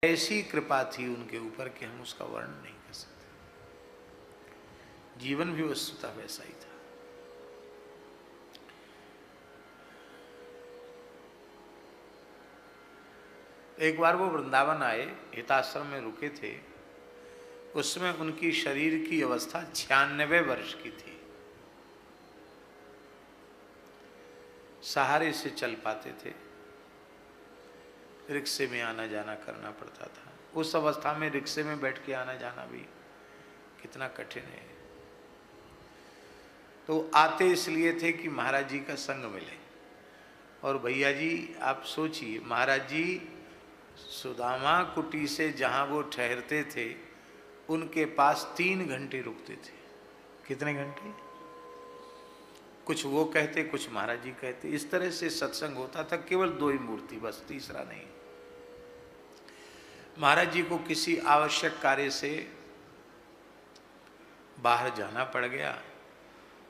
ऐसी कृपा थी उनके ऊपर कि हम उसका वर्णन नहीं कर सकते। जीवन भी वस्तुतः वैसा ही था। एक बार वो वृंदावन आए, हिताश्रम में रुके थे। उसमें उनकी शरीर की अवस्था 96 वर्ष की थी। सहारे से चल पाते थे, रिक्शे में आना जाना करना पड़ता था। उस अवस्था में रिक्शे में बैठ के आना जाना भी कितना कठिन है। तो आते इसलिए थे कि महाराज जी का संग मिले। और भैया जी आप सोचिए, महाराज जी सुदामा कुटी से जहाँ वो ठहरते थे उनके पास 3 घंटे रुकते थे। कितने घंटे? कुछ वो कहते, कुछ महाराज जी कहते। इस तरह से सत्संग होता था। केवल 2 ही मूर्ति, बस, तीसरा नहीं। महाराज जी को किसी आवश्यक कार्य से बाहर जाना पड़ गया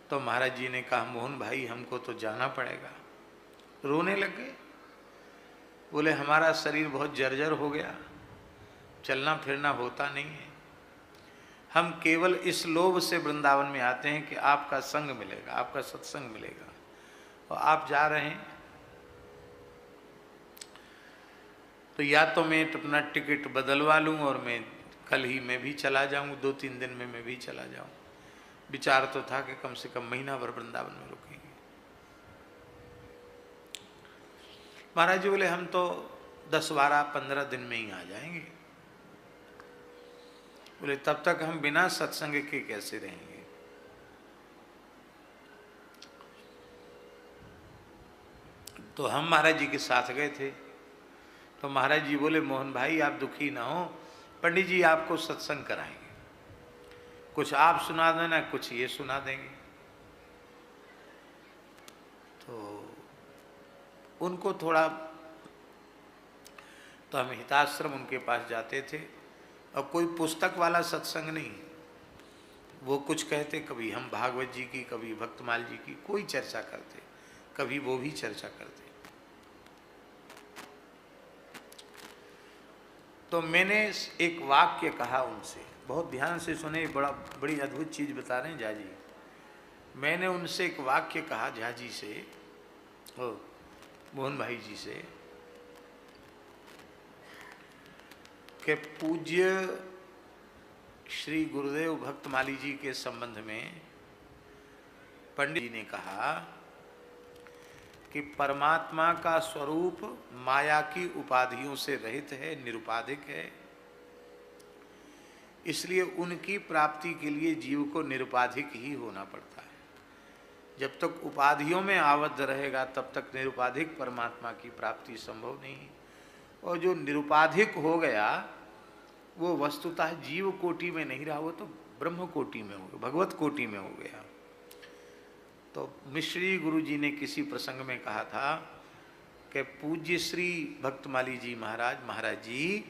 तो महाराज जी ने कहा, मोहन भाई हमको तो जाना पड़ेगा। रोने लग गए। बोले हमारा शरीर बहुत जर्जर हो गया, चलना फिरना होता नहीं है। हम केवल इस लोभ से वृंदावन में आते हैं कि आपका संग मिलेगा, आपका सत्संग मिलेगा, और आप जा रहे हैं। तो या तो मैं अपना टिकट बदलवा लूँ और मैं कल ही मैं भी चला जाऊँ, 2-3 दिन में मैं भी चला जाऊँ। विचार तो था कि कम से कम महीना भर वृंदावन में रुकेंगे। महाराज जी बोले हम तो 10-12-15 दिन में ही आ जाएंगे। बोले तब तक हम बिना सत्संग के कैसे रहेंगे? तो हम महाराज जी के साथ गए थे। तो महाराज जी बोले, मोहन भाई आप दुखी ना हो, पंडित जी आपको सत्संग कराएंगे। कुछ आप सुना देना, कुछ ये सुना देंगे। तो उनको थोड़ा, तो हम हिताश्रम उनके पास जाते थे और कोई पुस्तक वाला सत्संग नहीं। वो कुछ कहते, कभी हम भागवत जी की, कभी भक्तमाल जी की कोई चर्चा करते, कभी वो भी चर्चा करते। तो मैंने एक वाक्य कहा उनसे, बहुत ध्यान से सुने, बड़ी अद्भुत चीज बता रहे हैं झा जी। मैंने उनसे एक वाक्य कहा झा जी से, मोहन भाई जी से, कि पूज्य श्री गुरुदेव भक्तमाली जी के संबंध में पंडित जी ने कहा कि परमात्मा का स्वरूप माया की उपाधियों से रहित है, निरुपाधिक है। इसलिए उनकी प्राप्ति के लिए जीव को निरुपाधिक ही होना पड़ता है। जब तक उपाधियों में आबद्ध रहेगा तब तक निरुपाधिक परमात्मा की प्राप्ति संभव नहीं। और जो निरुपाधिक हो गया वो वस्तुतः जीव कोटि में नहीं रहा, वो तो ब्रह्म कोटि में हो गया, भगवत कोटि में हो गया। तो मिश्री गुरु जी ने किसी प्रसंग में कहा था कि पूज्य श्री भक्तमाली जी महाराज जी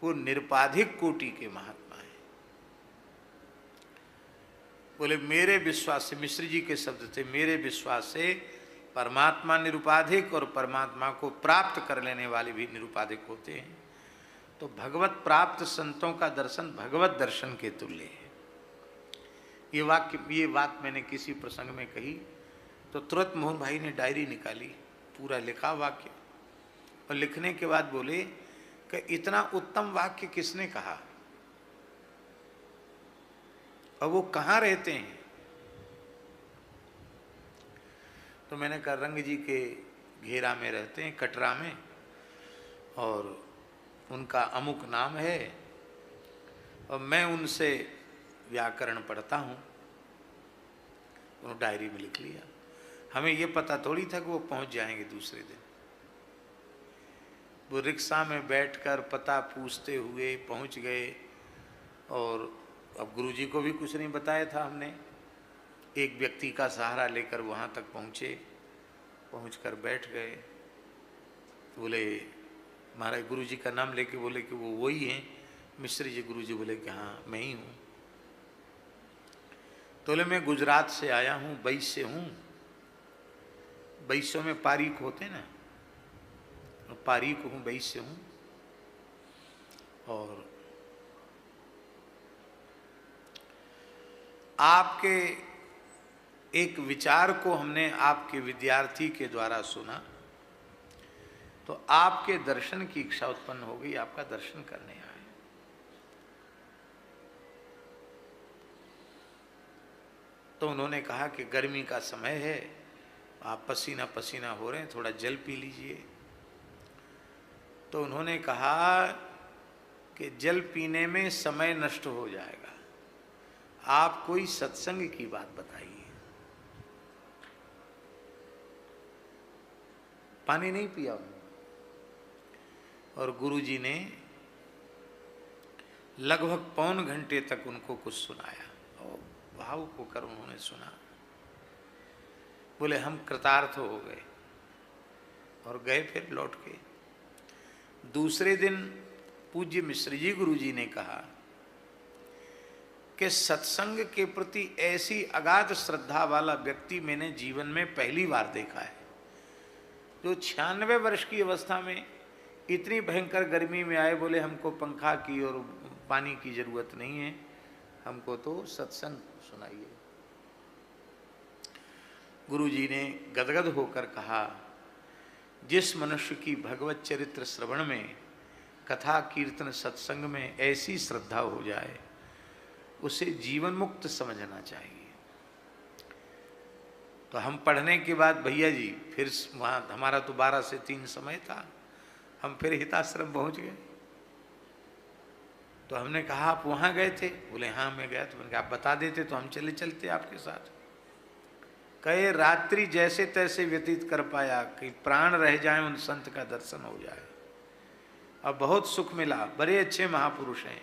वो निरुपाधिक कोटि के महात्मा हैं। बोले मेरे विश्वास से, मिश्री जी के शब्द थे, मेरे विश्वास से परमात्मा निरुपाधिक और परमात्मा को प्राप्त कर लेने वाले भी निरुपाधिक होते हैं। तो भगवत प्राप्त संतों का दर्शन भगवत दर्शन के तुल्य है। ये बात मैंने किसी प्रसंग में कही तो तुरंत मोहन भाई ने डायरी निकाली, पूरा लिखा वाक्य, और लिखने के बाद बोले कि इतना उत्तम वाक्य किसने कहा और वो कहाँ रहते हैं? तो मैंने कहा रंग जी के घेरा में रहते हैं, कटरा में, और उनका अमुक नाम है और मैं उनसे व्याकरण पढ़ता हूँ। उन्होंने डायरी में लिख लिया। हमें ये पता थोड़ी था कि वो पहुँच जाएंगे दूसरे दिन। वो रिक्शा में बैठकर पता पूछते हुए पहुँच गए। और अब गुरुजी को भी कुछ नहीं बताया था हमने। एक व्यक्ति का सहारा लेकर वहाँ तक पहुँचे, पहुँचकर बैठ गए। बोले महाराज, गुरुजी का नाम लेके बोले कि वो वही हैं मिश्री जी। गुरुजी बोले कि हाँ मैं ही हूँ। तो बोले मैं गुजरात से आया हूँ, बैस से हूँ। बैसों में पारीक होते ना, पारीक हूँ, बैस से हूँ। और आपके एक विचार को हमने आपके विद्यार्थी के द्वारा सुना, तो आपके दर्शन की इच्छा उत्पन्न हो गई, आपका दर्शन करने आए। तो उन्होंने कहा कि गर्मी का समय है, आप पसीना पसीना हो रहे हैं, थोड़ा जल पी लीजिए। तो उन्होंने कहा कि जल पीने में समय नष्ट हो जाएगा, आप कोई सत्संग की बात बताइए। पानी नहीं पिया उन्होंने, और गुरुजी ने लगभग पौन घंटे तक उनको कुछ सुनाया और भावुक होकर उन्होंने सुना। बोले हम कृतार्थ हो गए और गए फिर लौट के। दूसरे दिन पूज्य मिश्र जी गुरुजी ने कहा कि सत्संग के प्रति ऐसी अगाध श्रद्धा वाला व्यक्ति मैंने जीवन में पहली बार देखा है, जो 96 वर्ष की अवस्था में इतनी भयंकर गर्मी में आए। बोले हमको पंखा की और पानी की जरूरत नहीं है, हमको तो सत्संग सुनाइए। गुरुजी ने गदगद होकर कहा, जिस मनुष्य की भगवत चरित्र श्रवण में, कथा कीर्तन सत्संग में ऐसी श्रद्धा हो जाए, उसे जीवन मुक्त समझना चाहिए। तो हम पढ़ने के बाद भैया जी फिर वहाँ, हमारा तो 12 से 3 समय था, हम फिर हिताश्रम पहुँच गए। तो हमने कहा आप वहाँ गए थे? बोले हाँ मैं गया। तो मैंने कहा आप बता देते तो हम चले चलते आपके साथ। कहे रात्रि जैसे तैसे व्यतीत कर पाया कि प्राण रह जाए, उन संत का दर्शन हो जाए। अब बहुत सुख मिला, बड़े अच्छे महापुरुष हैं।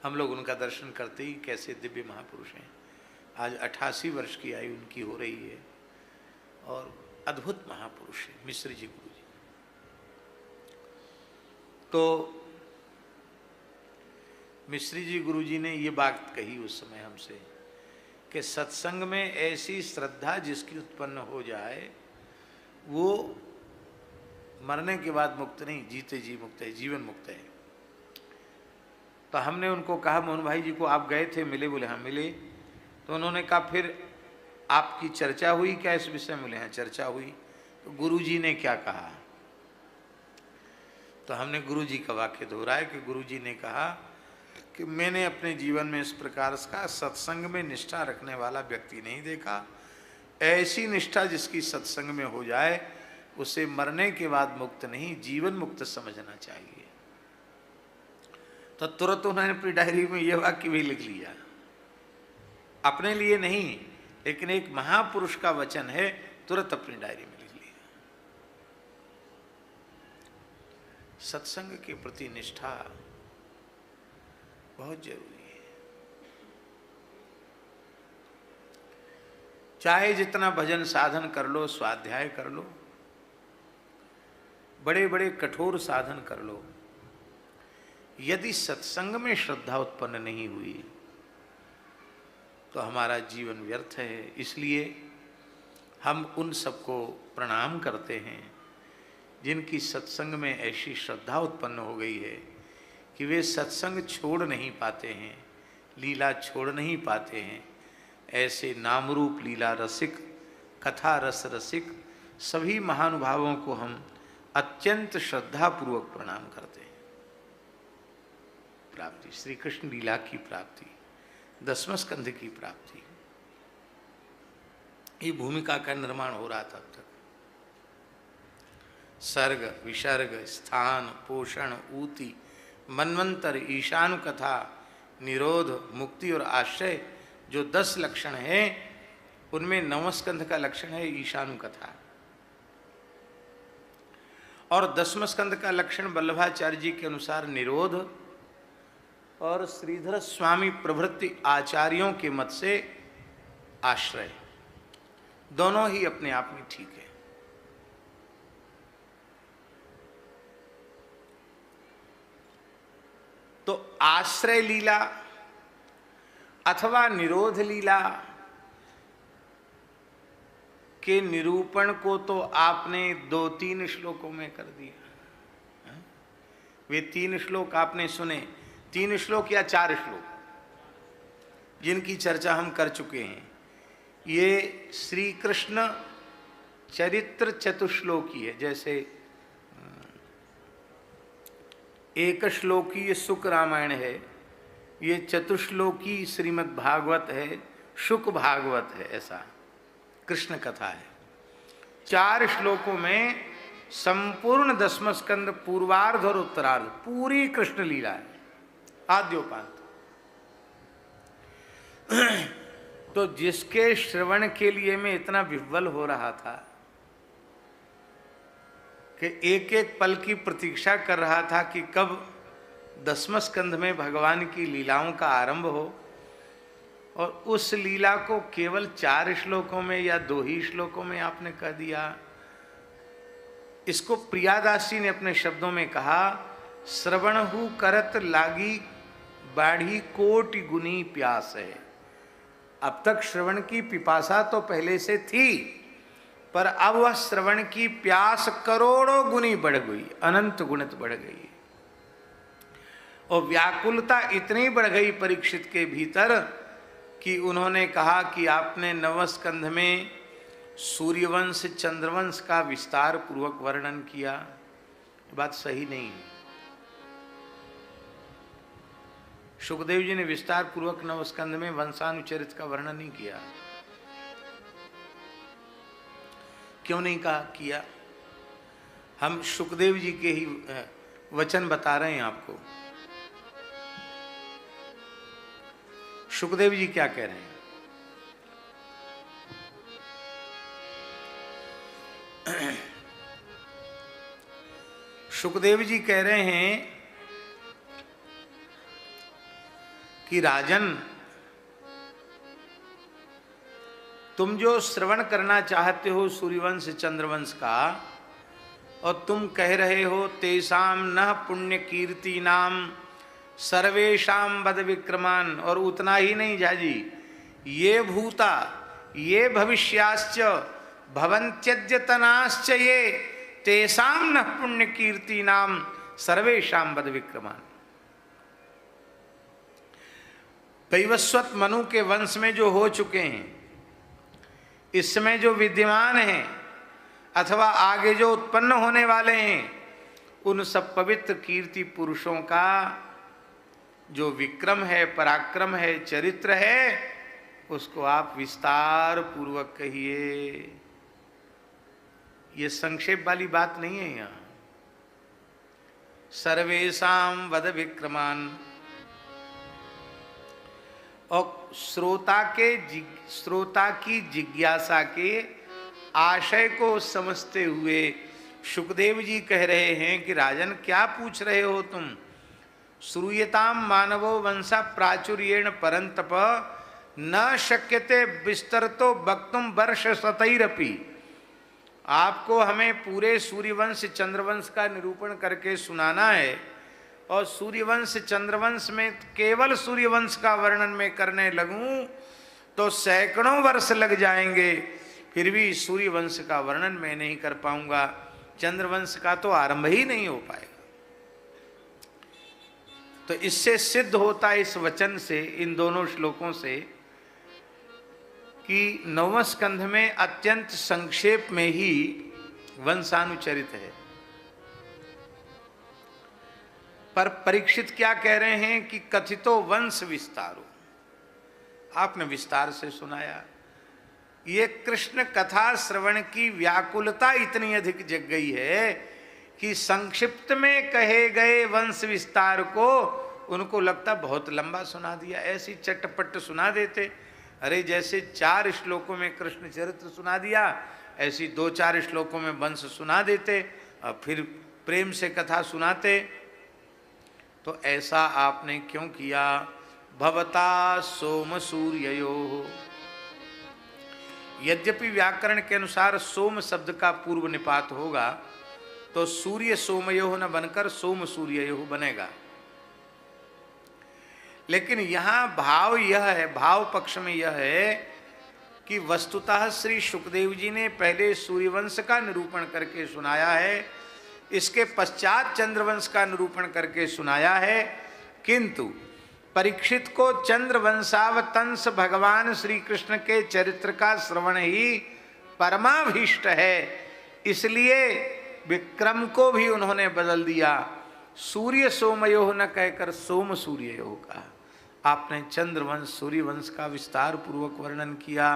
हम लोग उनका दर्शन करते ही कैसे दिव्य महापुरुष हैं। आज 88 वर्ष की आयु उनकी हो रही है और अद्भुत महापुरुष है मिश्र जी गुरु जी। तो मिश्र जी गुरु जी ने ये बात कही उस समय हमसे कि सत्संग में ऐसी श्रद्धा जिसकी उत्पन्न हो जाए, वो मरने के बाद मुक्त नहीं, जीते जी मुक्त है, जीवन मुक्त है। तो हमने उनको कहा मोहन भाई जी को आप गए थे, मिले? बोले हाँ मिले। तो उन्होंने कहा फिर आपकी चर्चा हुई क्या इस विषय में? बोले हाँ चर्चा हुई। तो गुरुजी ने क्या कहा? तो हमने गुरुजी का वाक्य दोहराया कि गुरुजी ने कहा कि मैंने अपने जीवन में इस प्रकार का सत्संग में निष्ठा रखने वाला व्यक्ति नहीं देखा। ऐसी निष्ठा जिसकी सत्संग में हो जाए, उसे मरने के बाद मुक्त नहीं, जीवन मुक्त समझना चाहिए। तो तुरंत उन्होंने अपनी डायरी में यह वाक्य भी लिख लिया, अपने लिए नहीं लेकिन एक महापुरुष का वचन है, तुरंत अपनी डायरी में लिख लिया। सत्संग के प्रति निष्ठा बहुत जरूरी है। चाहे जितना भजन साधन कर लो, स्वाध्याय कर लो, बड़े बड़े कठोर साधन कर लो, यदि सत्संग में श्रद्धा उत्पन्न नहीं हुई तो हमारा जीवन व्यर्थ है। इसलिए हम उन सबको प्रणाम करते हैं जिनकी सत्संग में ऐसी श्रद्धा उत्पन्न हो गई है कि वे सत्संग छोड़ नहीं पाते हैं, लीला छोड़ नहीं पाते हैं। ऐसे नामरूप लीला रसिक, कथा रस रसिक सभी महानुभावों को हम अत्यंत श्रद्धापूर्वक प्रणाम करते हैं। प्राप्ति श्री कृष्ण लीला की प्राप्ति, 10वें स्कंध की प्राप्ति, ये भूमिका का निर्माण हो रहा था अब तक। सर्ग, विसर्ग, स्थान, पोषण, ऊति, मनवंतर, ईशानु कथा, निरोध, मुक्ति और आश्रय, जो 10 लक्षण हैं, उनमें 9वें स्कंध का लक्षण है ईशानु कथा। और 10वें स्कंध का लक्षण वल्लभाचार्य जी के अनुसार निरोध, और श्रीधर स्वामी प्रभृति आचार्यों के मत से आश्रय। दोनों ही अपने आप में ठीक है। तो आश्रय लीला अथवा निरोध लीला के निरूपण को तो आपने 2-3 श्लोकों में कर दिया। वे 3 श्लोक आपने सुने, 3 श्लोक या 4 श्लोक जिनकी चर्चा हम कर चुके हैं। ये श्री कृष्ण चरित्र चतुश्लोकी है। जैसे एक श्लोकी शुक रामायण है, ये चतुश्लोकी श्रीमद् भागवत है, शुक भागवत है, ऐसा कृष्ण कथा है। 4 श्लोकों में संपूर्ण 10वां स्कंद पूर्वार्ध और उत्तरार्ध पूरी कृष्ण लीला है, आद्योपांत। तो जिसके श्रवण के लिए मैं इतना विह्वल हो रहा था कि एक एक पल की प्रतीक्षा कर रहा था कि कब 10वें स्कंध में भगवान की लीलाओं का आरंभ हो, और उस लीला को केवल 4 श्लोकों में या 2 ही श्लोकों में आपने कह दिया। इसको प्रियादासी ने अपने शब्दों में कहा, श्रवणहु करत लागी बाढ़ी कोटि गुनी प्यास है। अब तक श्रवण की पिपासा तो पहले से थी, पर अब वह श्रवण की प्यास करोड़ों गुनी बढ़ गई, अनंत गुणित बढ़ गई, और व्याकुलता इतनी बढ़ गई परीक्षित के भीतर कि उन्होंने कहा कि आपने 9वें स्कंध में सूर्यवंश चंद्रवंश का विस्तार पूर्वक वर्णन किया। ये बात सही नहीं है। सुखदेव जी ने विस्तार पूर्वक 9वें स्कंध में वंशानुचरित का वर्णन नहीं किया। क्यों नहीं कहा किया? हम सुखदेव जी के ही वचन बता रहे हैं आपको। सुखदेव जी क्या कह रहे हैं? सुखदेव जी कह रहे हैं कि राजन, तुम जो श्रवण करना चाहते हो सूर्यवंश चंद्रवंश का, और तुम कह रहे हो तेषाम न पुण्य कीर्ति नाम सर्वेशाम वद विक्रमान, और उतना ही नहीं जाजी, ये भूता ये भविष्याश्च भवन्त्यद्यतनाश्च ये तेषाम न पुण्य कीर्ति नाम सर्वेशाम वद विक्रमान। वैवस्वत मनु के वंश में जो हो चुके हैं, इस समय जो विद्यमान हैं, अथवा आगे जो उत्पन्न होने वाले हैं, उन सब पवित्र कीर्ति पुरुषों का जो विक्रम है, पराक्रम है, चरित्र है, उसको आप विस्तार पूर्वक कहिए। ये संक्षेप वाली बात नहीं है। यहाँ सर्वेशाम वद विक्रमान, और श्रोता की जिज्ञासा के आशय को समझते हुए सुखदेव जी कह रहे हैं कि राजन, क्या पूछ रहे हो तुम? श्रूयताम मानवो वंशा प्राचुर्येण परंतप न शक्यते विस्तरतो वक्तुम वर्ष शतैरपि। आपको हमें पूरे सूर्यवंश चंद्रवंश का निरूपण करके सुनाना है, और सूर्यवंश चंद्रवंश में केवल सूर्यवंश का वर्णन में करने लगूं तो सैकड़ों वर्ष लग जाएंगे, फिर भी सूर्यवंश का वर्णन मैं नहीं कर पाऊंगा, चंद्रवंश का तो आरंभ ही नहीं हो पाएगा। तो इससे सिद्ध होता है इस वचन से, इन दोनों श्लोकों से, कि 9वें स्कंध में अत्यंत संक्षेप में ही वंशानुचरित है। पर परीक्षित क्या कह रहे हैं कि कथितो वंश विस्तारो, आपने विस्तार से सुनाया। ये कृष्ण कथा श्रवण की व्याकुलता इतनी अधिक जग गई है कि संक्षिप्त में कहे गए वंश विस्तार को उनको लगता बहुत लंबा सुना दिया। ऐसी चटपट सुना देते, अरे जैसे 4 श्लोकों में कृष्ण चरित्र सुना दिया, ऐसी 2-4 श्लोकों में वंश सुना देते और फिर प्रेम से कथा सुनाते। तो ऐसा आपने क्यों किया? भवता सोम सूर्ययोः। यद्यपि व्याकरण के अनुसार सोम शब्द का पूर्व निपात होगा तो सूर्य सोमयोः न बनकर सोम सूर्ययोः बनेगा, लेकिन यहाँ भाव यह है, भाव पक्ष में यह है कि वस्तुतः श्री सुखदेव जी ने पहले सूर्यवंश का निरूपण करके सुनाया है इसके पश्चात चंद्रवंश का निरूपण करके सुनाया है। किंतु परीक्षित को चंद्रवंशावतंस भगवान श्री कृष्ण के चरित्र का श्रवण ही परमाभीष्ट है, इसलिए विक्रम को भी उन्होंने बदल दिया। सूर्य सोमयो न कहकर सोम सूर्ययो कहा। आपने चंद्रवंश सूर्यवंश का विस्तार पूर्वक वर्णन किया।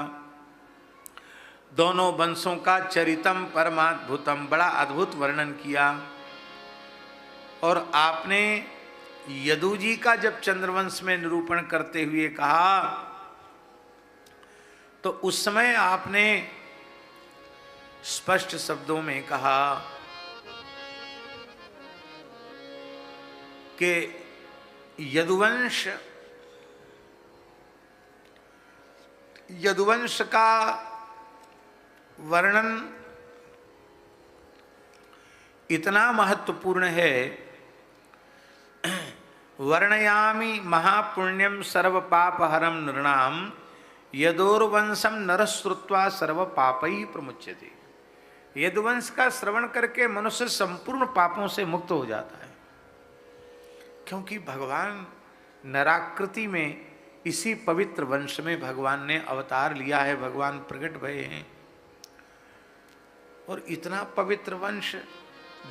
दोनों वंशों का चरितम परमाद्भुतम, बड़ा अद्भुत वर्णन किया। और आपने यदु जी का जब चंद्रवंश में निरूपण करते हुए कहा, तो उस समय आपने स्पष्ट शब्दों में कहा कि यदुवंश का वर्णन इतना महत्वपूर्ण है। वर्णयामि महापुण्यम सर्व पापहरम नृणाम यदोर्वंशम नरश्रुत्वा सर्व पापै प्रमुच्यते। यदुवंश का श्रवण करके मनुष्य संपूर्ण पापों से मुक्त हो जाता है, क्योंकि भगवान नराकृति में इसी पवित्र वंश में भगवान ने अवतार लिया है, भगवान प्रकट भये हैं। और इतना पवित्र वंश,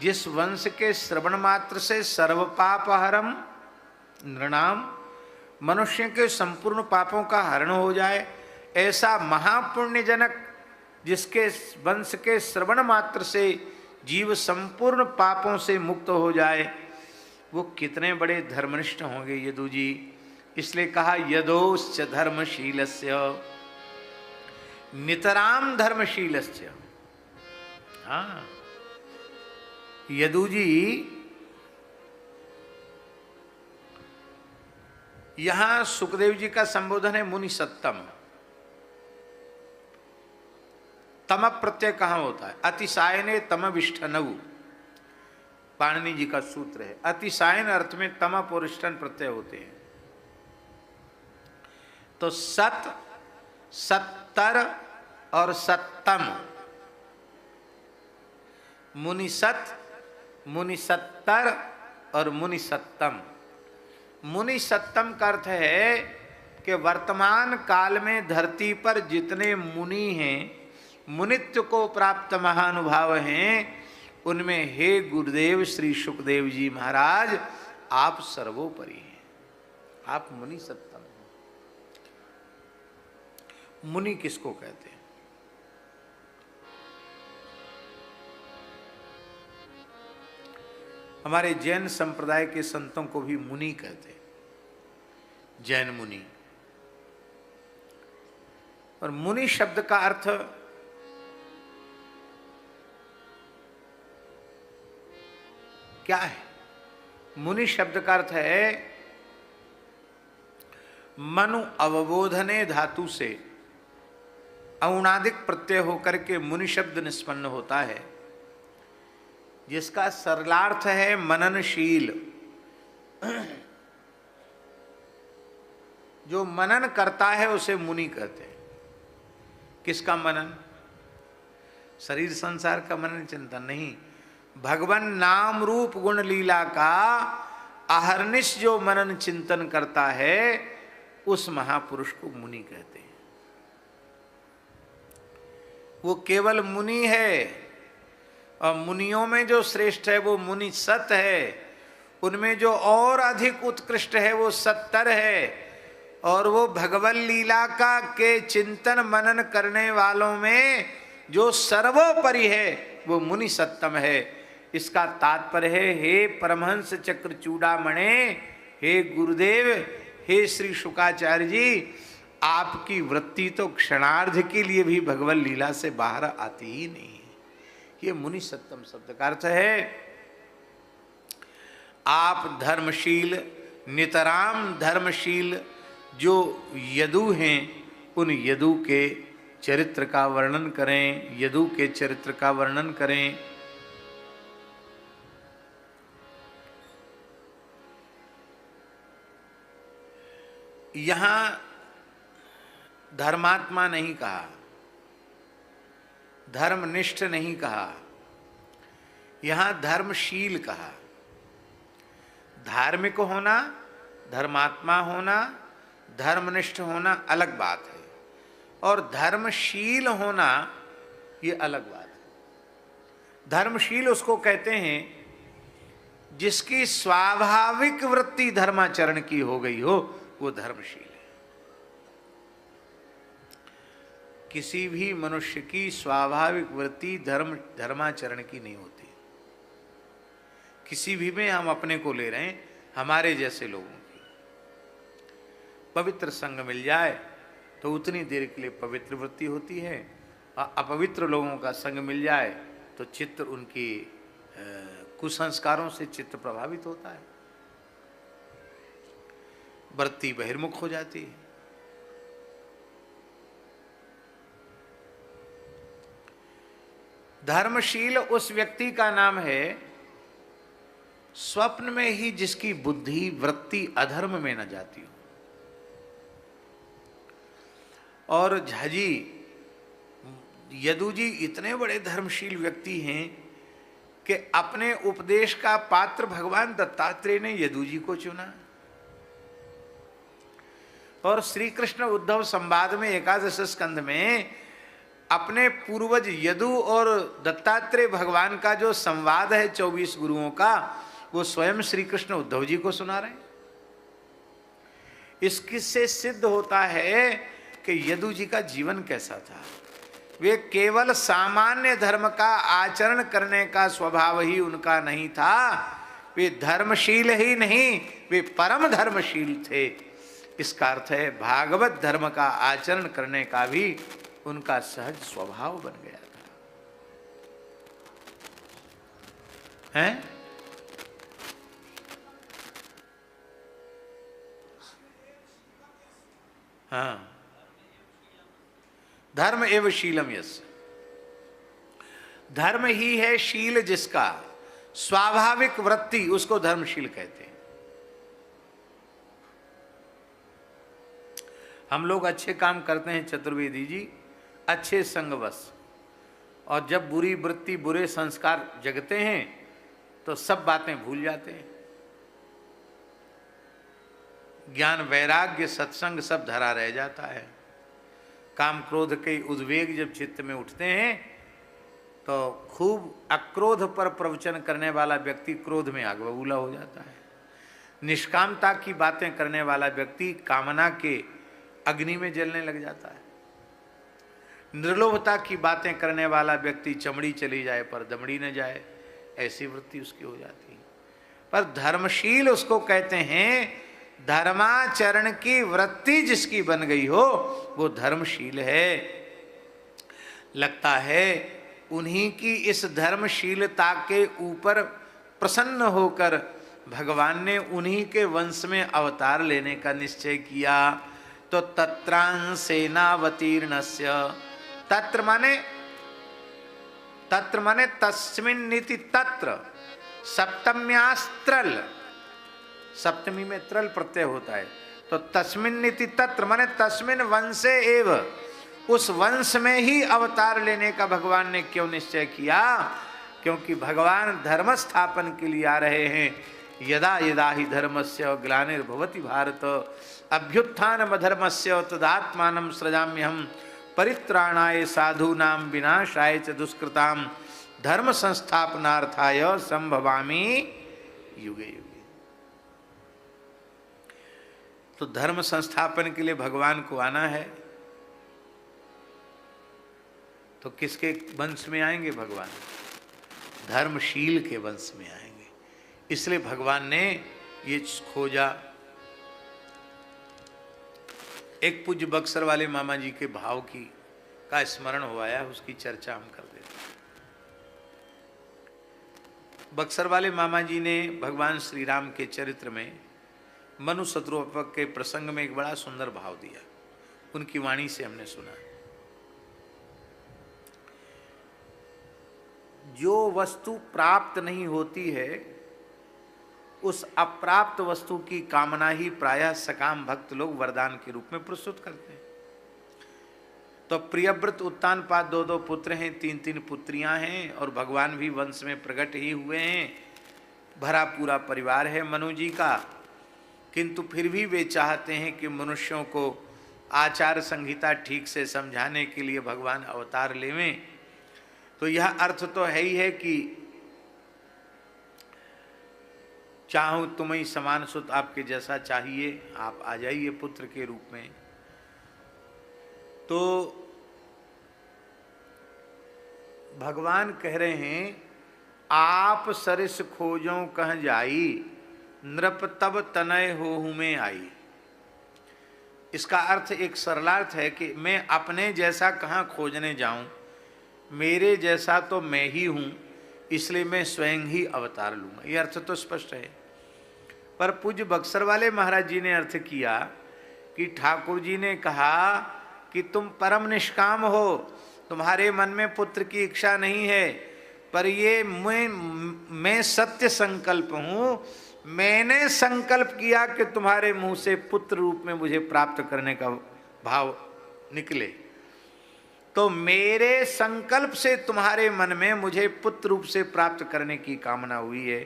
जिस वंश के श्रवण मात्र से सर्व पापहरम नृणाम, मनुष्य के संपूर्ण पापों का हरण हो जाए, ऐसा महापुण्यजनक जिसके वंश के श्रवण मात्र से जीव संपूर्ण पापों से मुक्त हो जाए, वो कितने बड़े धर्मनिष्ठ होंगे यदु जी। इसलिए कहा यदोश्च धर्मशीलस्य नितराम धर्मशीलस्य। हाँ, यदु जी यहां सुखदेव जी का संबोधन है मुनि सत्तम। तम प्रत्यय कहां होता है? अतिशायने तम विष्ठनऊ, पाणिनि जी का सूत्र है। अतिशायन अर्थ में तम और इष्टन प्रत्यय होते हैं। तो सत, सत्तर और सत्तम, मुनि सत, मुनि सत्तर और मुनि सत्तम। मुनि सत्तम का अर्थ है कि वर्तमान काल में धरती पर जितने मुनि हैं, मुनित्व को प्राप्त महानुभाव हैं, उनमें हे गुरुदेव श्री सुखदेव जी महाराज आप सर्वोपरि हैं, आप मुनि सत्तम हैं। मुनि किसको कहते हैं? हमारे जैन संप्रदाय के संतों को भी मुनि कहते हैं, जैन मुनि। और मुनि शब्द का अर्थ क्या है? मुनि शब्द का अर्थ है मनु अवबोधने धातु से औणादिक प्रत्यय होकर के मुनि शब्द निष्पन्न होता है, जिसका सरलार्थ है मननशील। जो मनन करता है उसे मुनि कहते हैं। किसका मनन? शरीर संसार का मनन चिंतन नहीं, भगवान नाम रूप गुण लीला का अहर्निश जो मनन चिंतन करता है उस महापुरुष को मुनि कहते हैं। वो केवल मुनि है, और मुनियों में जो श्रेष्ठ है वो मुनि सत है, उनमें जो और अधिक उत्कृष्ट है वो सत्तर है, और वो भगवत लीला का के चिंतन मनन करने वालों में जो सर्वोपरि है वो मुनि सत्तम है। इसका तात्पर्य है, हे परमहंस चक्र चूड़ामणे, हे गुरुदेव, हे श्री शुकाचार्य जी, आपकी वृत्ति तो क्षणार्ध के लिए भी भगवत लीला से बाहर आती ही नहीं है। ये मुनि सत्तम शब्द का अर्थ है आप धर्मशील, नितराम धर्मशील जो यदु हैं, उन यदु के चरित्र का वर्णन करें, यदु के चरित्र का वर्णन करें। यहां धर्मात्मा नहीं कहा, धर्मनिष्ठ नहीं कहा, यहां धर्मशील कहा। धार्मिक होना, धर्मात्मा होना, धर्मनिष्ठ होना अलग बात है, और धर्मशील होना ये अलग बात है। धर्मशील उसको कहते हैं जिसकी स्वाभाविक वृत्ति धर्माचरण की हो गई हो, वो धर्मशील है। किसी भी मनुष्य की स्वाभाविक वृत्ति धर्माचरण की नहीं होती। किसी भी में हम अपने को ले रहे हैं, हमारे जैसे लोगों की पवित्र संग मिल जाए तो उतनी देर के लिए पवित्र वृत्ति होती है, और अपवित्र लोगों का संग मिल जाए तो चित्त उनकी कुसंस्कारों से चित्त प्रभावित होता है, वृत्ति बहिर्मुख हो जाती है। धर्मशील उस व्यक्ति का नाम है स्वप्न में ही जिसकी बुद्धि वृत्ति अधर्म में न जाती हो। और झाजी यदु जी इतने बड़े धर्मशील व्यक्ति हैं कि अपने उपदेश का पात्र भगवान दत्तात्रेय ने यदु जी को चुना। और श्री कृष्ण उद्धव संवाद में एकादश स्कंध में अपने पूर्वज यदु और दत्तात्रेय भगवान का जो संवाद है 24 गुरुओं का, वो स्वयं श्री कृष्ण उद्धव जी को सुना रहे हैं। इससे सिद्ध होता है कि यदु जी का जीवन कैसा था। वे केवल सामान्य धर्म का आचरण करने का स्वभाव ही उनका नहीं था, वे धर्मशील ही नहीं, वे परम धर्मशील थे। इसका अर्थ है भागवत धर्म का आचरण करने का भी उनका सहज स्वभाव बन गया था। हैं? हाँ, धर्म एवं शीलम यस्य, धर्म ही है शील जिसका, स्वाभाविक वृत्ति, उसको धर्मशील कहते हैं। हम लोग अच्छे काम करते हैं चतुर्वेदी जी, अच्छे संगवश, और जब बुरी वृत्ति बुरे संस्कार जगते हैं तो सब बातें भूल जाते हैं। ज्ञान वैराग्य सत्संग सब धरा रह जाता है। काम क्रोध के उद्वेग जब चित्त में उठते हैं तो खूब अक्रोध पर प्रवचन करने वाला व्यक्ति क्रोध में आग बबूला हो जाता है। निष्कामता की बातें करने वाला व्यक्ति कामना के अग्नि में जलने लग जाता है। निर्लोभता की बातें करने वाला व्यक्ति चमड़ी चली जाए पर दमड़ी न जाए, ऐसी वृत्ति उसकी हो जाती है। पर धर्मशील उसको कहते हैं, धर्माचरण की वृत्ति जिसकी बन गई हो वो धर्मशील है। लगता है उन्हीं की इस धर्मशीलता के ऊपर प्रसन्न होकर भगवान ने उन्हीं के वंश में अवतार लेने का निश्चय किया। तो तत्रांसेनावतीर्णस्य, तत्र माने तस्मिन्निति तत्र, सप्तम्यास्त्रल, सप्तमी में त्रल प्रत्यय होता है। तो तस्मिन्निति तत्र माने तस्मिन वंशे एव, उस वंश में ही अवतार लेने का भगवान ने क्यों निश्चय किया? क्योंकि भगवान धर्म स्थापन के लिए आ रहे हैं। यदा यदा ही धर्मस्य ग्लानिर्भवति भारत अभ्युत्थानम धर्मस्य तदात्मानं सृजाम्यहम् परित्राणाय साधूनां विनाशाय च दुष्कृतां धर्म संस्थापनार्थाय संभवामि युगे युगे। तो धर्म संस्थापन के लिए भगवान को आना है, तो किसके वंश में आएंगे? भगवान धर्मशील के वंश में आएंगे। इसलिए भगवान ने ये खोजा। एक पूज्य बक्सर वाले मामा जी के भाव की का स्मरण हुआ, उसकी चर्चा हम कर देते हैं। बक्सर वाले मामा जी ने भगवान श्री राम के चरित्र में मनु शत्रुपक के प्रसंग में एक बड़ा सुंदर भाव दिया, उनकी वाणी से हमने सुना। जो वस्तु प्राप्त नहीं होती है उस अप्राप्त वस्तु की कामना ही प्रायः सकाम भक्त लोग वरदान के रूप में प्रस्तुत करते हैं। तो प्रियव्रत उत्तानपाद 2 पुत्र हैं, 3 पुत्रियां हैं, और भगवान भी वंश में प्रकट ही हुए हैं। भरा पूरा परिवार है मनु जी का, किंतु फिर भी वे चाहते हैं कि मनुष्यों को आचार संहिता ठीक से समझाने के लिए भगवान अवतार लेवें। तो यह अर्थ तो है ही है कि चाहूं तुम्हें समान सुत, आपके जैसा चाहिए, आप आ जाइए पुत्र के रूप में। तो भगवान कह रहे हैं, आप सरिस खोजों कह जाई, नृप तब तनय होहु में आई। इसका अर्थ एक सरलार्थ है कि मैं अपने जैसा कहाँ खोजने जाऊं, मेरे जैसा तो मैं ही हूं, इसलिए मैं स्वयं ही अवतार लूंगा। यह अर्थ तो स्पष्ट है। पर पूज्य बक्सर वाले महाराज जी ने अर्थ किया कि ठाकुर जी ने कहा कि तुम परम निष्काम हो, तुम्हारे मन में पुत्र की इच्छा नहीं है, पर ये मैं सत्य संकल्प हूं, मैंने संकल्प किया कि तुम्हारे मुंह से पुत्र रूप में मुझे प्राप्त करने का भाव निकले, तो मेरे संकल्प से तुम्हारे मन में मुझे पुत्र रूप से प्राप्त करने की कामना हुई है।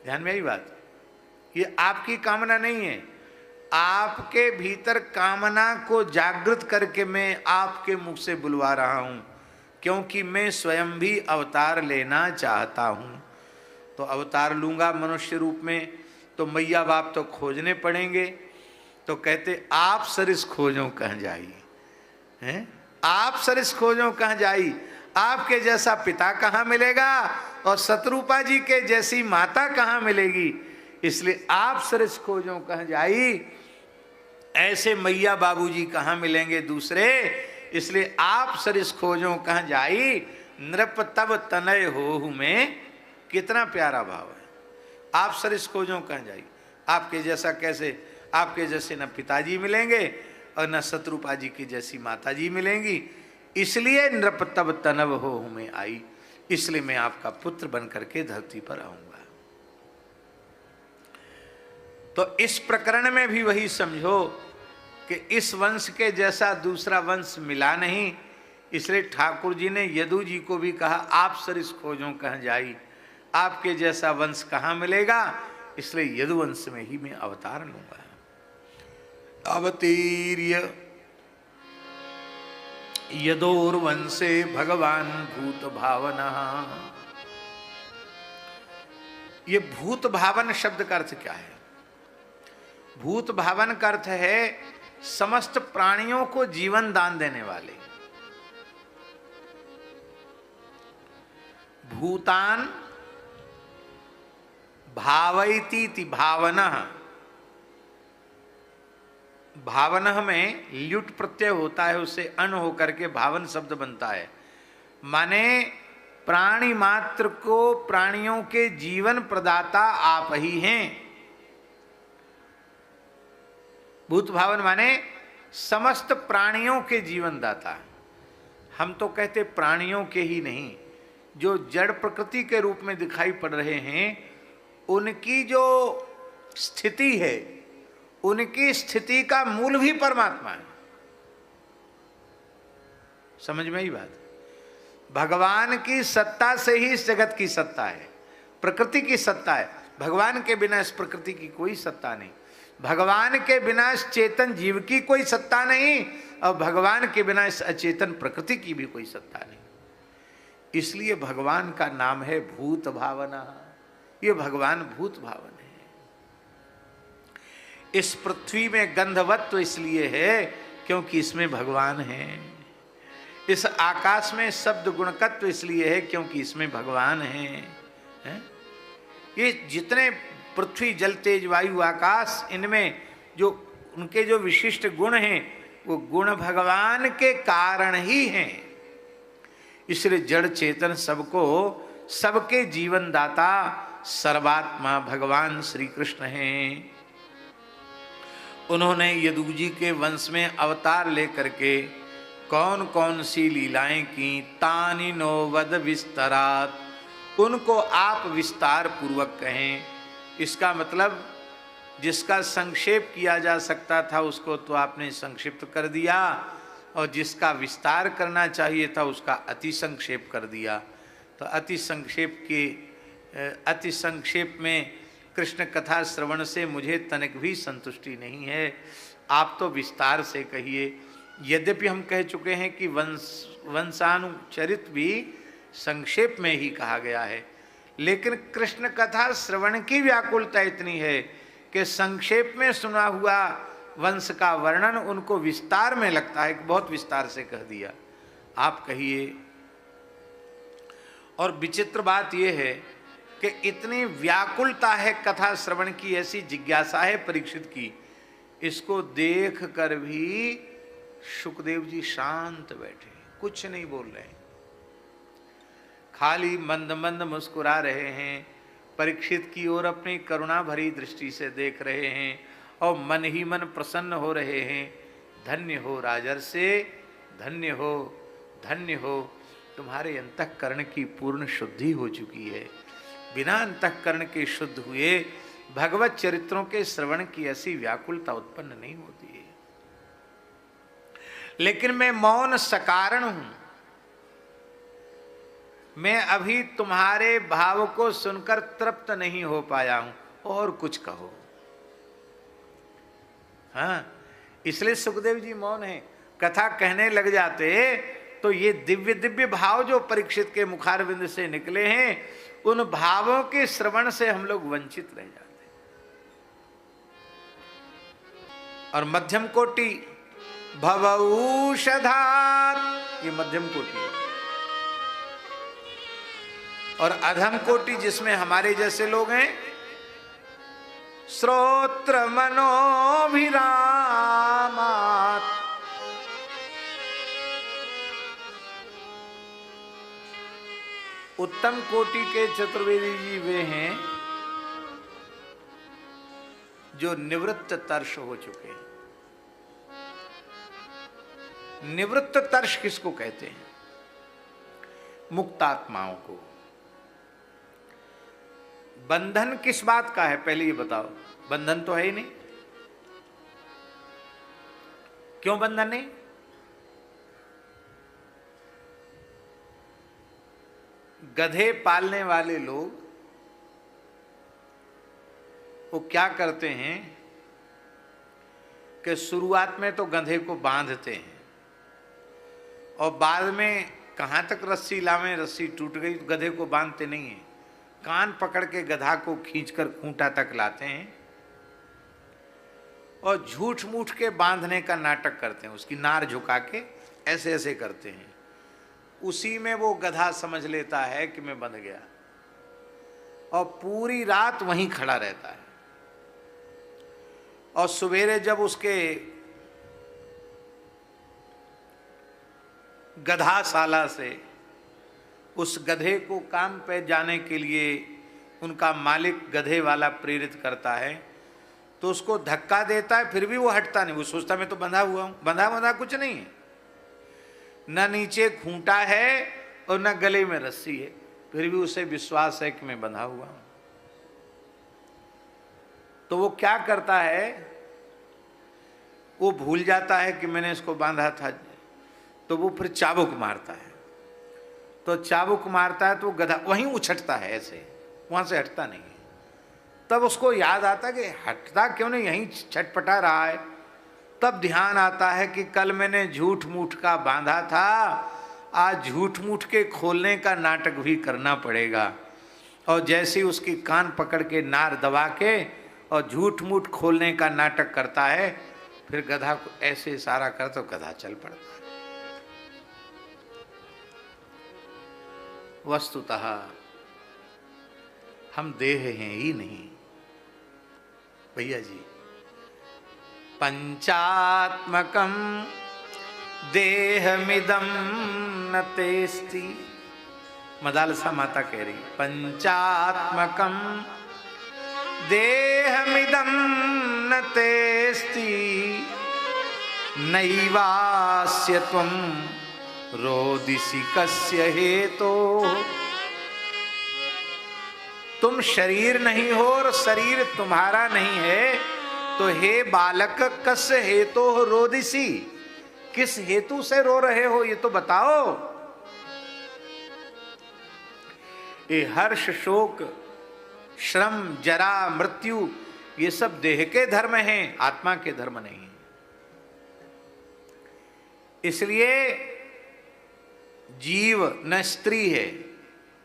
ध्यान में आई बात, ये आपकी कामना नहीं है, आपके भीतर कामना को जागृत करके मैं आपके मुख से बुलवा रहा हूं, क्योंकि मैं स्वयं भी अवतार लेना चाहता हूं। तो अवतार लूंगा मनुष्य रूप में, तो मैया बाप तो खोजने पड़ेंगे। तो कहते आप सरिस खोजों कहाँ जाई, हैं? आप सरिस खोजों कहाँ जाई, आपके जैसा पिता कहाँ मिलेगा और शत्रुपा जी के जैसी माता कहाँ मिलेगी, इसलिए आप सरिस खोजों कहाँ जाई, ऐसे मैया बाबूजी कहाँ मिलेंगे दूसरे, इसलिए आप सरिस खोजों कहाँ जाई, नृप तब तनय होहु में। कितना प्यारा भाव है, आप सरिस खोजों कहाँ जाई, आपके जैसा कैसे, आपके जैसे न पिताजी मिलेंगे और न शत्रुपा जी की जैसी माता जी मिलेंगी, इसलिए नृप तब तनव होहु में आई, इसलिए मैं आपका पुत्र बन करके धरती पर आऊंगा। तो इस प्रकरण में भी वही समझो कि इस वंश के जैसा दूसरा वंश मिला नहीं, इसलिए ठाकुर जी ने यदु जी को भी कहा आप सरिस खोजों कहाँ जाई, आपके जैसा वंश कहाँ मिलेगा, इसलिए यदुवंश में ही मैं अवतार लूंगा। अवतीर्य यदोर्वंशे भगवान भूत भावना। ये भूत भावन शब्द का अर्थ क्या है? भूत भावन का अर्थ है समस्त प्राणियों को जीवन दान देने वाले। भूतान भावयति भावना, भावना में ल्युट प्रत्यय होता है, उससे अन होकर के भावन शब्द बनता है, माने प्राणी मात्र को प्राणियों के जीवन प्रदाता आप ही हैं। भूत भावन माने समस्त प्राणियों के जीवन दाता। हम तो कहते प्राणियों के ही नहीं, जो जड़ प्रकृति के रूप में दिखाई पड़ रहे हैं उनकी जो स्थिति है, उनकी स्थिति का मूल भी परमात्मा है। समझ में ही बात, भगवान की सत्ता से ही इस जगत की सत्ता है, प्रकृति की सत्ता है। भगवान के बिना इस प्रकृति की कोई सत्ता नहीं, भगवान के बिना इस चेतन जीव की कोई सत्ता नहीं, और भगवान के बिना इस अचेतन प्रकृति की भी कोई सत्ता नहीं। इसलिए भगवान का नाम है भूत भावना। ये भगवान भूत भावन है। इस पृथ्वी में गंधवत्व इसलिए है क्योंकि इसमें भगवान है। इस आकाश में शब्द गुणकत्व इसलिए है क्योंकि इसमें भगवान है? ये जितने पृथ्वी जल तेज वायु आकाश, इनमें जो उनके जो विशिष्ट गुण हैं वो गुण भगवान के कारण ही हैं। इसलिए जड़ चेतन सबको, सबके जीवन दाता सर्वात्मा भगवान श्री कृष्ण हैं। उन्होंने यदु जी के वंश में अवतार लेकर के कौन कौन सी लीलाएं की, तानि नो वद विस्तरात, उनको आप विस्तार पूर्वक कहें। इसका मतलब जिसका संक्षेप किया जा सकता था उसको तो आपने संक्षिप्त कर दिया, और जिसका विस्तार करना चाहिए था उसका अति संक्षेप कर दिया। तो अति संक्षेप में कृष्ण कथा श्रवण से मुझे तनिक भी संतुष्टि नहीं है। आप तो विस्तार से कहिए। यद्यपि हम कह चुके हैं कि वंशानुचरित भी संक्षेप में ही कहा गया है, लेकिन कृष्ण कथा श्रवण की व्याकुलता इतनी है कि संक्षेप में सुना हुआ वंश का वर्णन उनको विस्तार में लगता है कि बहुत विस्तार से कह दिया। आप कहिए। और विचित्र बात यह है कि इतनी व्याकुलता है कथा श्रवण की, ऐसी जिज्ञासा है परीक्षित की, इसको देख कर भी सुखदेव जी शांत बैठे, कुछ नहीं बोल रहे, खाली मंद मंद मुस्कुरा रहे हैं, परीक्षित की ओर अपनी करुणा भरी दृष्टि से देख रहे हैं और मन ही मन प्रसन्न हो रहे हैं। धन्य हो राजर्षे, धन्य हो, धन्य हो, तुम्हारे अंतःकरण की पूर्ण शुद्धि हो चुकी है। बिना अंतःकरण के शुद्ध हुए भगवत चरित्रों के श्रवण की ऐसी व्याकुलता उत्पन्न नहीं होती है। लेकिन मैं मौन सकारण हूं, मैं अभी तुम्हारे भाव को सुनकर तृप्त नहीं हो पाया हूं, और कुछ कहो। हाँ, इसलिए सुखदेव जी मौन है। कथा कहने लग जाते तो ये दिव्य दिव्य भाव जो परीक्षित के मुखारविंद से निकले हैं, उन भावों के श्रवण से हम लोग वंचित रह जाते। और मध्यम कोटि भवौषधात्, ये मध्यम कोटि है। और अधम कोटि जिसमें हमारे जैसे लोग हैं, श्रोत्र मनोभिरामात्, उत्तम कोटि के चतुर्वेदी जी वे हैं जो निवृत्त तर्ष हो चुके हैं। निवृत्त तर्ष किसको कहते हैं? मुक्तात्माओं को। बंधन किस बात का है पहले ये बताओ? बंधन तो है ही नहीं। क्यों बंधन नहीं? गधे पालने वाले लोग वो क्या करते हैं कि शुरुआत में तो गधे को बांधते हैं और बाद में कहाँ तक रस्सी लावें, रस्सी टूट गई तो गधे को बांधते नहीं हैं, कान पकड़ के गधा को खींचकर खूंटा तक लाते हैं और झूठ मूठ के बांधने का नाटक करते हैं, उसकी नार झुका के ऐसे ऐसे करते हैं। उसी में वो गधा समझ लेता है कि मैं बंध गया और पूरी रात वहीं खड़ा रहता है। और सवेरे जब उसके गधाशाला से उस गधे को काम पे जाने के लिए उनका मालिक गधे वाला प्रेरित करता है तो उसको धक्का देता है, फिर भी वो हटता नहीं। वो सोचता मैं तो बंधा हुआ हूं। बंधा कुछ नहीं है, न नीचे खूंटा है और न गले में रस्सी है, फिर भी उसे विश्वास है कि मैं बंधा हुआ हूं। तो वो क्या करता है, वो भूल जाता है कि मैंने इसको बांधा था, तो वो फिर चाबुक मारता है। तो चाबुक मारता है तो गधा वहीं उछटता है, ऐसे वहां से हटता नहीं है। तब उसको याद आता कि हटता क्यों नहीं, यहीं छटपटा रहा है। तब ध्यान आता है कि कल मैंने झूठ मूठ का बांधा था, आज झूठ मूठ के खोलने का नाटक भी करना पड़ेगा। और जैसे ही उसकी कान पकड़ के नार दबा के और झूठ मूठ खोलने का नाटक करता है, फिर गधा को ऐसे इशारा कर तो गधा चल पड़ता है। वस्तुतः हम देह हैं ही नहीं भैया जी। पंचात्मकं देहमिदं न तेस्ति, मदालसा माता कह रही, पंचात्मकं देहमिदं न तेस्ति, नैवास्य त्वं रोदिसि कस्य हेतो। तुम शरीर नहीं हो और शरीर तुम्हारा नहीं है, तो हे बालक कस हेतु हो रोदिसी, किस हेतु से रो रहे हो ये तो बताओ। ये हर्ष शोक श्रम जरा मृत्यु ये सब देह के धर्म हैं, आत्मा के धर्म नहीं है। इसलिए जीव न स्त्री है,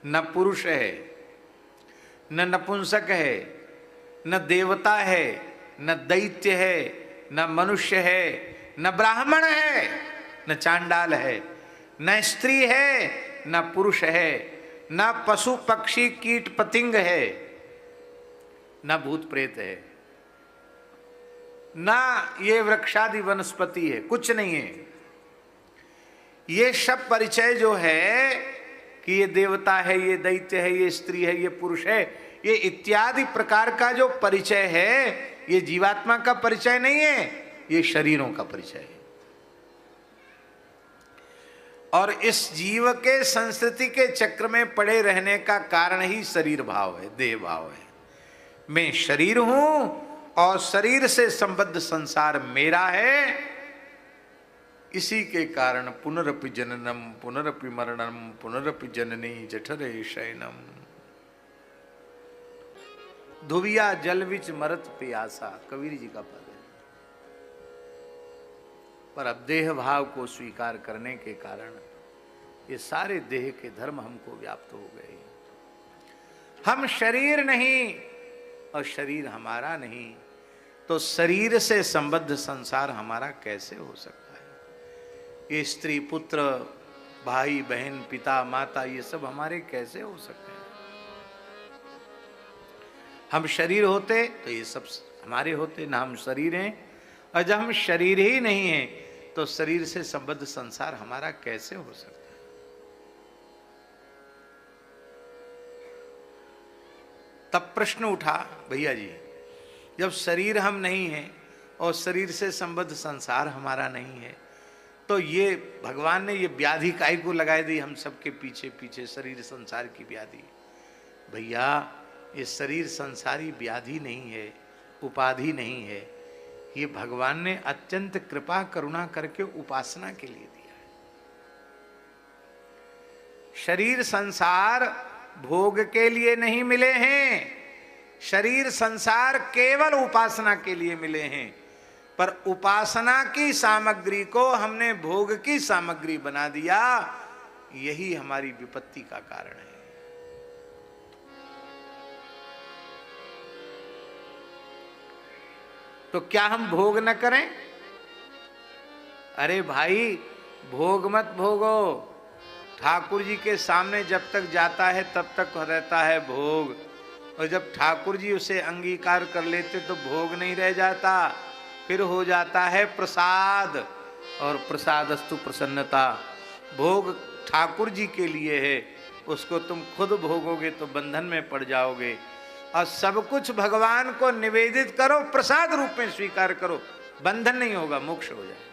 न पुरुष है, न नपुंसक है, न देवता है, न दैत्य है, न मनुष्य है, न ब्राह्मण है, न चांडाल है, न स्त्री है, न पुरुष है, न पशु पक्षी कीट पतिंग है, न भूत प्रेत है, न ये वृक्षादि वनस्पति है, कुछ नहीं है। ये सब परिचय जो है कि ये देवता है, ये दैत्य है, ये स्त्री है, ये पुरुष है, ये इत्यादि प्रकार का जो परिचय है, ये जीवात्मा का परिचय नहीं है, ये शरीरों का परिचय है। और इस जीव के संस्कृति के चक्र में पड़े रहने का कारण ही शरीर भाव है, देह भाव है। मैं शरीर हूं और शरीर से संबद्ध संसार मेरा है। इसी के कारण पुनरपि जननम पुनरपि मरणम पुनरपि जननी जठरे शयनम, धुविया जल विच मरत प्यासा, कबीर जी का पद है। पर अब देह भाव को स्वीकार करने के कारण ये सारे देह के धर्म हमको व्याप्त हो गए। हम शरीर नहीं और शरीर हमारा नहीं, तो शरीर से संबद्ध संसार हमारा कैसे हो सकता है? ये स्त्री पुत्र भाई बहन पिता माता ये सब हमारे कैसे हो सकते हैं? हम शरीर होते तो ये सब हमारे होते ना, हम शरीर हैं। और जब हम शरीर ही नहीं हैं तो शरीर से संबद्ध संसार हमारा कैसे हो सकता है? तब प्रश्न उठा, भैया जी जब शरीर हम नहीं हैं और शरीर से संबद्ध संसार हमारा नहीं है, तो ये भगवान ने ये व्याधि काहे को लगाई दी हम सबके पीछे पीछे, शरीर संसार की व्याधि? भैया ये शरीर संसारी व्याधि नहीं है, उपाधि नहीं है, ये भगवान ने अत्यंत कृपा करुणा करके उपासना के लिए दिया है। शरीर संसार भोग के लिए नहीं मिले हैं, शरीर संसार केवल उपासना के लिए मिले हैं। पर उपासना की सामग्री को हमने भोग की सामग्री बना दिया, यही हमारी विपत्ति का कारण है। तो क्या हम भोग न करें? अरे भाई भोग मत भोगो, ठाकुर जी के सामने जब तक जाता है तब तक रहता है भोग, और जब ठाकुर जी उसे अंगीकार कर लेते तो भोग नहीं रह जाता, फिर हो जाता है प्रसाद, और प्रसादस्तु प्रसन्नता। भोग ठाकुर जी के लिए है, उसको तुम खुद भोगोगे तो बंधन में पड़ जाओगे। और सब कुछ भगवान को निवेदित करो, प्रसाद रूप में स्वीकार करो, बंधन नहीं होगा, मोक्ष हो जाए।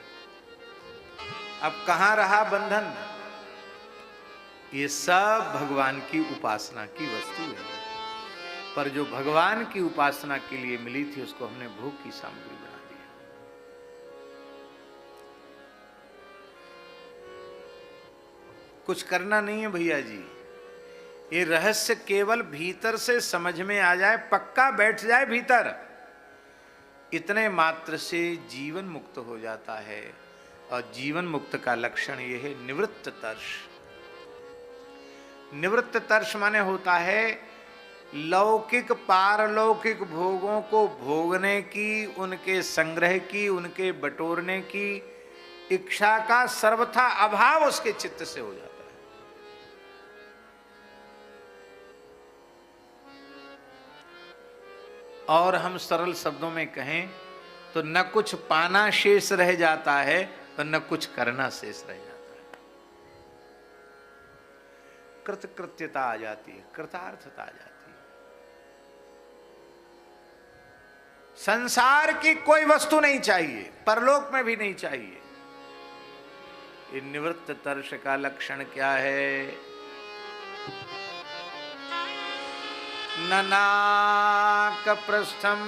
अब कहाँ रहा बंधन? ये सब भगवान की उपासना की वस्तु है। पर जो भगवान की उपासना के लिए मिली थी उसको हमने भोग की सामग्री बना दी। कुछ करना नहीं है भैया जी, ये रहस्य केवल भीतर से समझ में आ जाए, पक्का बैठ जाए भीतर, इतने मात्र से जीवन मुक्त हो जाता है। और जीवन मुक्त का लक्षण यह है निवृत्त तर्ष। निवृत्त तर्ष माने होता है लौकिक पारलौकिक भोगों को भोगने की, उनके संग्रह की, उनके बटोरने की इच्छा का सर्वथा अभाव उसके चित्त से हो जाता है। और हम सरल शब्दों में कहें तो न कुछ पाना शेष रह जाता है और न कुछ करना शेष रह जाता है। कृतकृत्यता आ जाती है, कृतार्थता आ जाती है। संसार की कोई वस्तु नहीं चाहिए, परलोक में भी नहीं चाहिए। ये निवृत्त तर्ष का लक्षण क्या है? न नाकप्रस्थं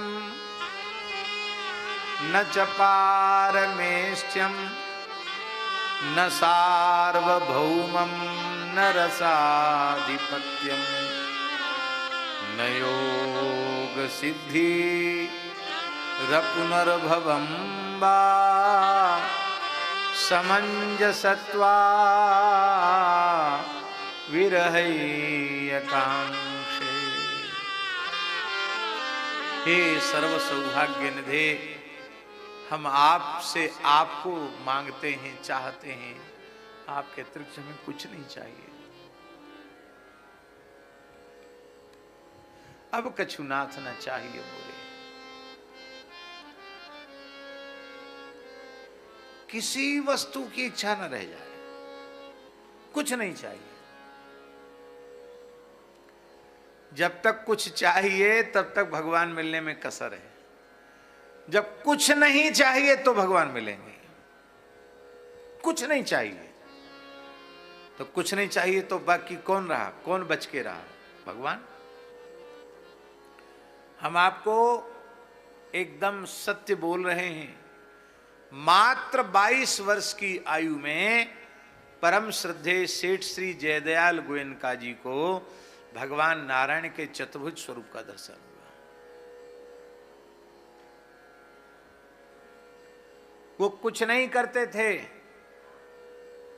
न च पारमेष्ठ्यं न सार्वभौमं न रसाधिपत्यं न योगसिद्धि पुनर्भवं वा समंजसत्वा विरहैकांक्षे। हे सर्व सौभाग्य निधे, हम आपसे आपको मांगते हैं, चाहते हैं, आपके अतिरिक्त हमें कुछ नहीं चाहिए। अब कछुनाथ न चाहिए बोले, किसी वस्तु की इच्छा न रह जाए, कुछ नहीं चाहिए। जब तक कुछ चाहिए तब तक भगवान मिलने में कसर है, जब कुछ नहीं चाहिए तो भगवान मिलेंगे। कुछ नहीं चाहिए तो कुछ नहीं चाहिए तो बाकी कौन रहा, कौन बच के रहा? भगवान। हम आपको एकदम सत्य बोल रहे हैं। मात्र 22 वर्ष की आयु में परम श्रद्धेय सेठ श्री जयदयाल गोयनका जी को भगवान नारायण के चतुर्भुज स्वरूप का दर्शन हुआ। वो कुछ नहीं करते थे।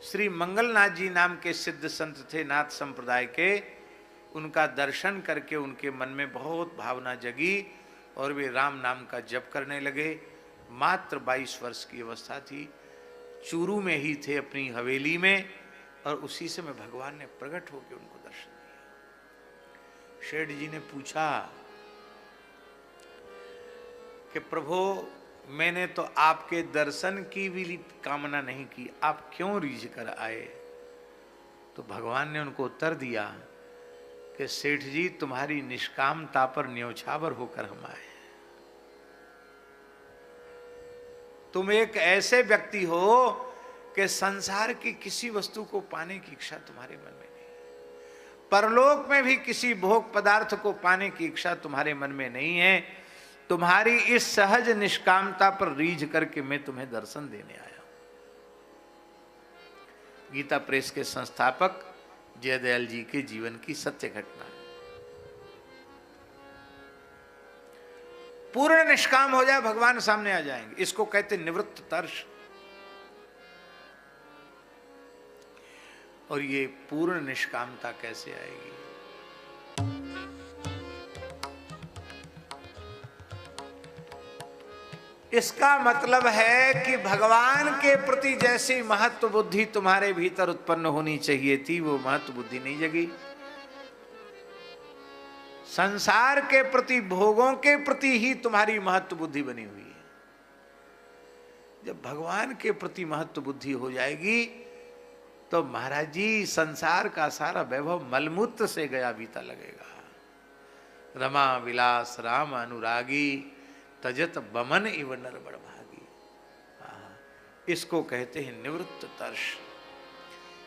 श्री मंगलनाथ जी नाम के सिद्ध संत थे, नाथ संप्रदाय के। उनका दर्शन करके उनके मन में बहुत भावना जगी और वे राम नाम का जप करने लगे। मात्र 22 वर्ष की अवस्था थी, चूरू में ही थे अपनी हवेली में, और उसी समय भगवान ने प्रकट होकर उनको दर्शन दिया। शेठ जी ने पूछा कि प्रभु, मैंने तो आपके दर्शन की भी कामना नहीं की, आप क्यों रीझ कर आए? तो भगवान ने उनको उत्तर दिया कि सेठ जी, तुम्हारी निष्कामता पर न्योछावर होकर हम आए। तुम एक ऐसे व्यक्ति हो कि संसार की किसी वस्तु को पाने की इच्छा तुम्हारे मन में नहीं, परलोक में भी किसी भोग पदार्थ को पाने की इच्छा तुम्हारे मन में नहीं है। तुम्हारी इस सहज निष्कामता पर रीझ करके मैं तुम्हें दर्शन देने आया हूं। गीता प्रेस के संस्थापक जयदयाल जी के जीवन की सत्य घटना है। पूर्ण निष्काम हो जाए, भगवान सामने आ जाएंगे। इसको कहते निवृत्त तर्ष। और ये पूर्ण निष्कामता कैसे आएगी? इसका मतलब है कि भगवान के प्रति जैसी महत्व बुद्धि तुम्हारे भीतर उत्पन्न होनी चाहिए थी, वो महत्व बुद्धि नहीं जगी। संसार के प्रति, भोगों के प्रति ही तुम्हारी महत्व बुद्धि बनी हुई है। जब भगवान के प्रति महत्व बुद्धि हो जाएगी तो महाराज जी, संसार का सारा वैभव मलमूत्र से गया बीता लगेगा। रमा विलास राम अनुरागी, तजत बमन इव नर बड़भागी। इसको कहते हैं निवृत्त तर्ष।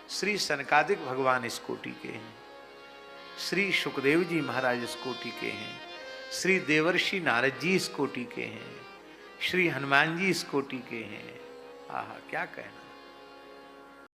श्री सनकादिक भगवान इस कोटि के हैं, श्री सुखदेव जी महाराज इस कोटि के हैं, श्री देवर्षि नारद जी इस कोटि के हैं, श्री हनुमान जी इस कोटि के हैं। आहा, क्या कहना।